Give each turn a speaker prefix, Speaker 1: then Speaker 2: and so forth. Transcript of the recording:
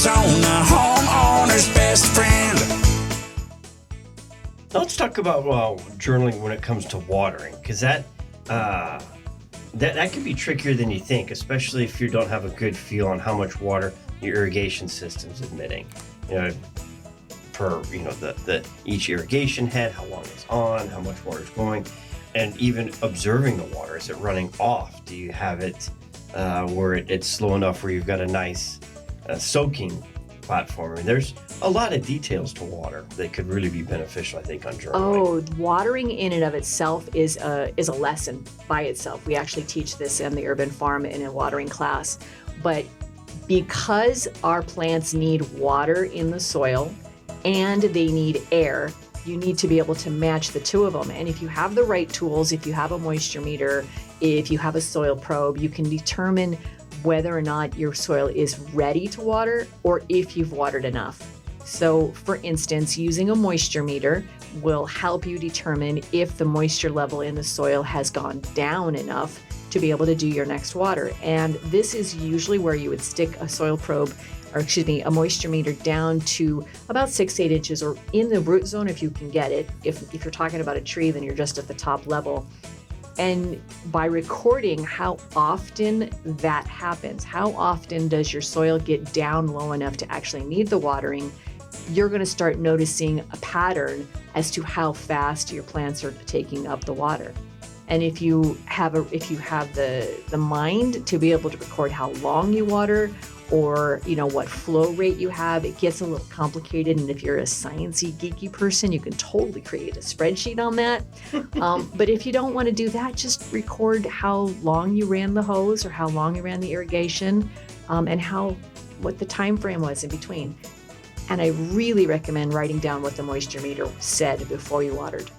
Speaker 1: Arizona, homeowner's best friend.
Speaker 2: Let's talk about journaling when it comes to watering, because that can be trickier than you think, especially if you don't have a good feel on how much water your irrigation system's emitting. Per the each irrigation head, how long it's on, how much water is going, and even observing the water. Is it running off? Do you have it where it's slow enough where you've got a nice soaking platform? I mean, there's a lot of details to water that could really be beneficial, I think, on journaling.
Speaker 3: Oh, watering in and of itself is a lesson by itself. We actually teach this in the urban farm in a watering class. But because our plants need water in the soil and they need air, you need to be able to match the two of them. And if you have the right tools, if you have a moisture meter, if you have a soil probe, you can determine whether or not your soil is ready to water or if you've watered enough. So for instance, using a moisture meter will help you determine if the moisture level in the soil has gone down enough to be able to do your next water. And this is usually where you would stick a soil probe, a moisture meter down to about 6 to 8 inches or in the root zone if you can get it. If you're talking about a tree, then you're just at the top level. And by recording how often that happens, how often does your soil get down low enough to actually need the watering, you're going to start noticing a pattern as to how fast your plants are taking up the water. And if you have the mind to be able to record how long you water or what flow rate you have, it gets a little complicated. And if you're a sciencey, geeky person, you can totally create a spreadsheet on that. But if you don't want to do that, just record how long you ran the hose or how long you ran the irrigation, and what the time frame was in between. And I really recommend writing down what the moisture meter said before you watered.